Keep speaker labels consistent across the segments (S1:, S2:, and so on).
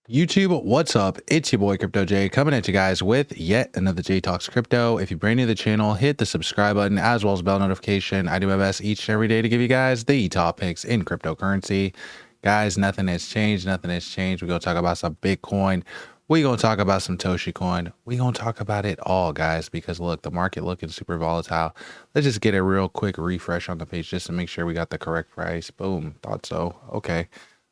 S1: YouTube, what's up? It's your boy Crypto J coming at you guys with yet another J Talks Crypto. If you're brand new to the channel, hit the subscribe button as well as bell notification. I do my best each and every day to give you guys the topics in cryptocurrency. Guys, nothing has changed. Nothing has changed. We're going to talk about some Bitcoin. We're going to talk about some Toshi Coin. We're going to talk about it all, guys, because look, the market looking super volatile. Let's just get a real quick refresh on the page just to make sure we got the correct price. Boom. Thought so. Okay.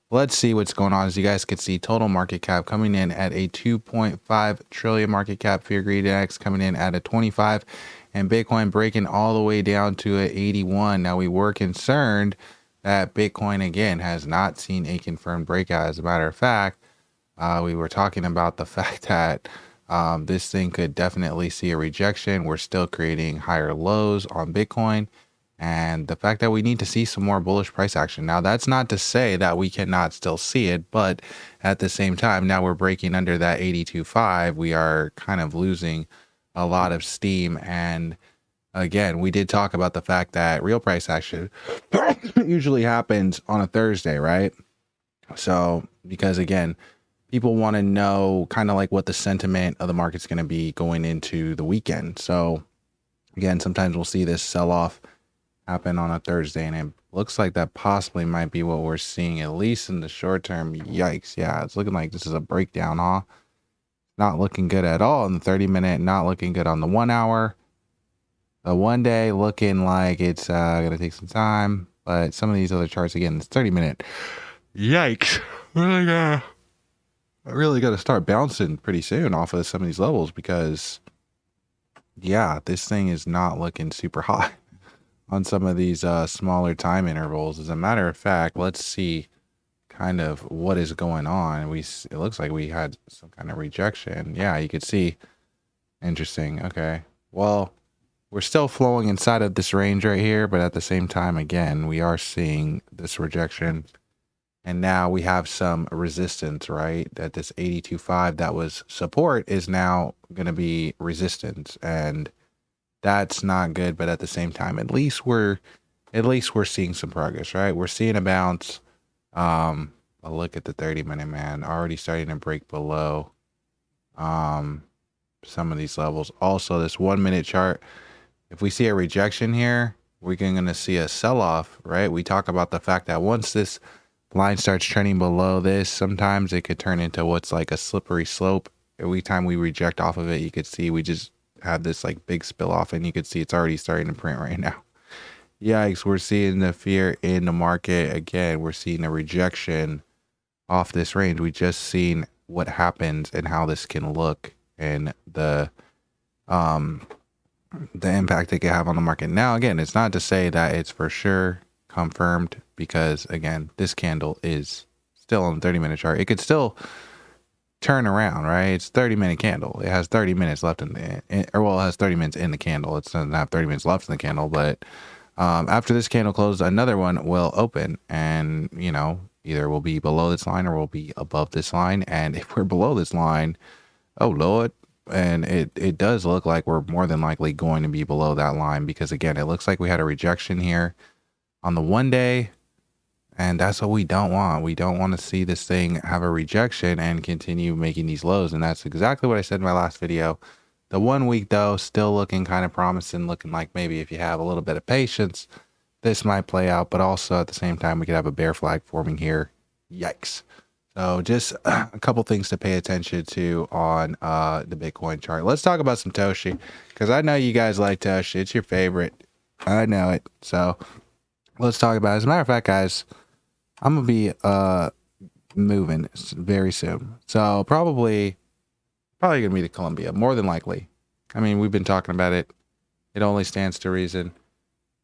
S1: Let's see what's going on. As you guys can see, total market cap coming in at a 2.5 trillion market cap. Fear Greed Index coming in at a 25, and Bitcoin breaking all the way down to a 81. Now, we were concerned that Bitcoin again has not seen a confirmed breakout. As a matter of fact, we were talking about the fact that this thing could definitely see a rejection. We're still creating higher lows on Bitcoin. And the fact that we need to see some more bullish price action. Now, that's not to say that we cannot still see it, but at the same time, now we're breaking under that 82.5. We are kind of losing a lot of steam. And again, we did talk about the fact that real price action usually happens on a Thursday, right? So, because again, people want to know kind of like what the sentiment of the market's going to be going into the weekend. So, again, sometimes we'll see this sell off happen on a Thursday, and it looks like that possibly might be what we're seeing, at least in the short term. Yikes. Yeah, it's looking like this is a breakdown, huh? Not looking good at all in the 30-minute, not looking good on the 1 hour. The 1 day looking like it's gonna take some time, but some of these other charts, again, it's 30-minute. Yikes. Really gotta start bouncing pretty soon off of some of these levels, because yeah, this thing is not looking super hot on some of these smaller time intervals. As a matter of fact, let's see kind of what is going on. It looks like we had some kind of rejection. Yeah, you could see. Interesting. Okay. Well, we're still flowing inside of this range right here, but at the same time, again, we are seeing this rejection. And now we have some resistance, right? That this 82.5 that was support is now going to be resistance. And that's not good, but at the same time, at least we're seeing some progress, right? We're seeing a bounce. A look at the 30-minute, man, already starting to break below some of these levels. Also, this 1 minute chart, if we see a rejection here, we're going to see a sell-off, right? We talk about the fact that once this line starts trending below this, sometimes it could turn into what's like a slippery slope. Every time we reject off of it, you could see we just had this like big spill off, and you could see it's already starting to print right now. Yikes, we're seeing the fear in the market again. We're seeing a rejection off this range. We just seen what happens and how this can look, and the impact it can have on the market. Now, again, it's not to say that it's for sure confirmed, because again, this candle is still on the 30-minute chart. It could still turn around, right? It's 30-minute candle. It has 30 minutes left it has 30 minutes in the candle. It doesn't have 30 minutes left in the candle, but after this candle closes, another one will open, and you know, either we'll be below this line or we'll be above this line. And if we're below this line, oh Lord, and it does look like we're more than likely going to be below that line, because again, it looks like we had a rejection here on the 1 day. And that's what we don't want. We don't want to see this thing have a rejection and continue making these lows. And that's exactly what I said in my last video. The 1 week, though, still looking kind of promising, looking like maybe if you have a little bit of patience, this might play out. But also at the same time, we could have a bear flag forming here. Yikes. So just a couple things to pay attention to on the Bitcoin chart. Let's talk about some Toshi, because I know you guys like Toshi. It's your favorite. I know it. So let's talk about it. As a matter of fact, guys, I'm gonna be moving very soon, so probably gonna be to Colombia, more than likely. I mean, we've been talking about it. It only stands to reason.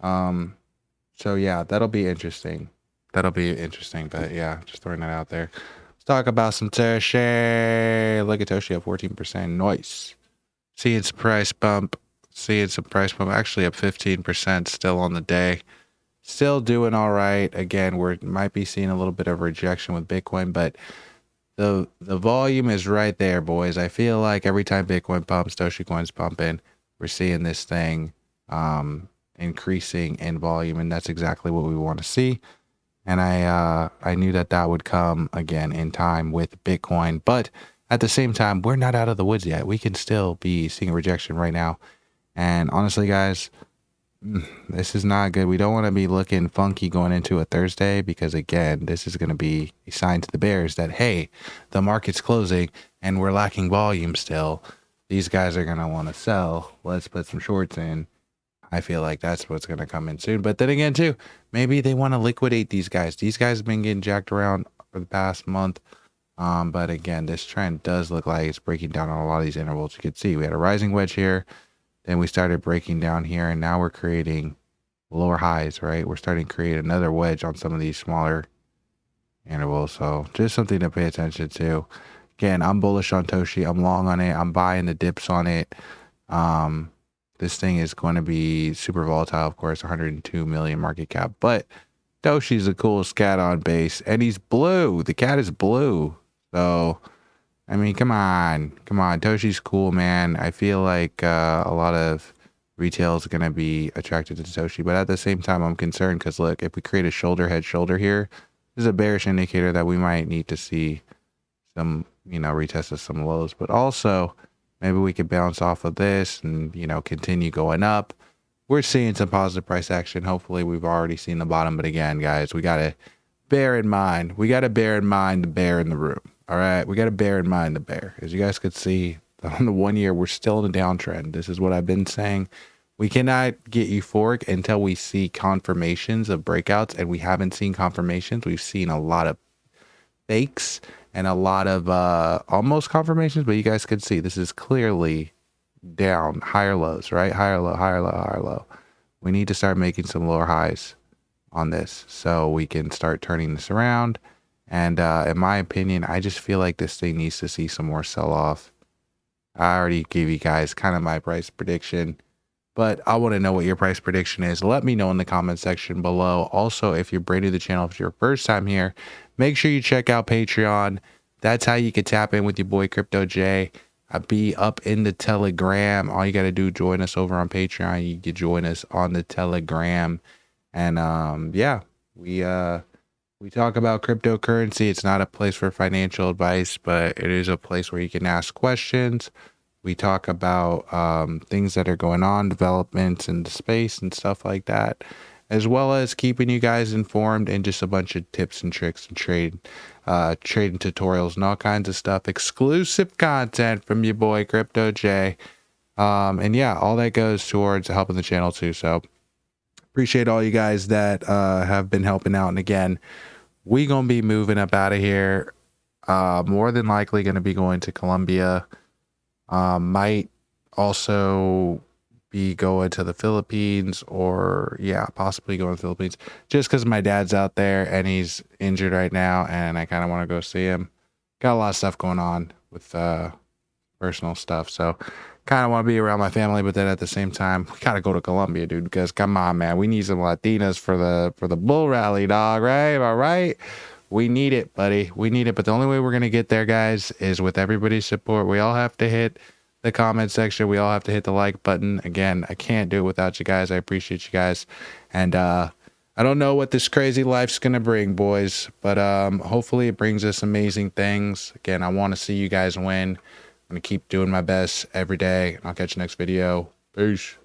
S1: So yeah, that'll be interesting. But yeah, just throwing that out there. Let's talk about some Toshi. Look at Toshi at 14%. Nice. Seeing some price bump. Actually up 15% still on the day. Still doing all right. Again, we might be seeing a little bit of rejection with Bitcoin, but the volume is right there, boys. I feel like every time Bitcoin pumps, Toshi Coin's pumping. We're seeing this thing increasing in volume, and that's exactly what we want to see. And I knew that that would come again in time with Bitcoin. But at the same time, we're not out of the woods yet. We can still be seeing a rejection right now. And honestly, guys, this is not good. We don't want to be looking funky going into a Thursday, because again, this is going to be a sign to the bears that, hey, the market's closing and we're lacking volume still. These guys are going to want to sell. Let's put some shorts in. I feel like that's what's going to come in soon. But then again, too, maybe they want to liquidate these guys. These guys have been getting jacked around for the past month. But again, this trend does look like it's breaking down on a lot of these intervals. You can see we had a rising wedge here. Then we started breaking down here, and now we're creating lower highs, right? We're starting to create another wedge on some of these smaller intervals. So just something to pay attention to. Again, I'm bullish on Toshi. I'm long on it. I'm buying the dips on it. This thing is going to be super volatile, of course, 102 million market cap. But Toshi's the coolest cat on base, and he's blue. The cat is blue. So, I mean, come on. Toshi's cool, man. I feel like a lot of retail is going to be attracted to Toshi. But at the same time, I'm concerned because, look, if we create a shoulder, head, shoulder here, this is a bearish indicator that we might need to see some, retest of some lows. But also, maybe we could bounce off of this and, continue going up. We're seeing some positive price action. Hopefully, we've already seen the bottom. But again, guys, we got to bear in mind. The bear in the room. All right. We got to bear in mind the bear. As you guys could see, on the 1 year, we're still in a downtrend. This is what I've been saying. We cannot get euphoric until we see confirmations of breakouts. And we haven't seen confirmations. We've seen a lot of fakes and a lot of almost confirmations. But you guys could see this is clearly down, higher lows, right? Higher low, higher low, higher low. We need to start making some lower highs on this so we can start turning this around. And in my opinion, I just feel like this thing needs to see some more sell-off. I already gave you guys kind of my price prediction, but I want to know what your price prediction is. Let me know in the comment section below. Also, if you're brand new to the channel, if it's your first time here, make sure you check out Patreon. That's how you can tap in with your boy Crypto J. I'll be up in the Telegram. All you got to do, join us over on Patreon. You can join us on the Telegram. And yeah, we talk about cryptocurrency. It's not a place for financial advice, but it is a place where you can ask questions. We talk about things that are going on, developments in the space and stuff like that, as well as keeping you guys informed and just a bunch of tips and tricks and trading tutorials and all kinds of stuff. Exclusive content from your boy Crypto J. And yeah, all that goes towards helping the channel too. So appreciate all you guys that have been helping out. And again, we gonna be moving up out of here. More than likely gonna be going to Colombia. Might also be going to the Philippines, or yeah, possibly going to the Philippines, just because my dad's out there and he's injured right now, and I kind of want to go see him. Got a lot of stuff going on with personal stuff, so kind of want to be around my family, but then at the same time, we gotta go to Colombia, dude, because come on, man, we need some Latinas for the bull rally, dog, right? All right, we need it, buddy, we need it. But the only way we're gonna get there, guys, is with everybody's support. We all have to hit the comment section. We all have to hit the like button. Again, I can't do it without you guys. I appreciate you guys. And I don't know what this crazy life's gonna bring, boys, but hopefully it brings us amazing things. Again, I want to see you guys win. I'm gonna keep doing my best every day. I'll catch you next video. Peace.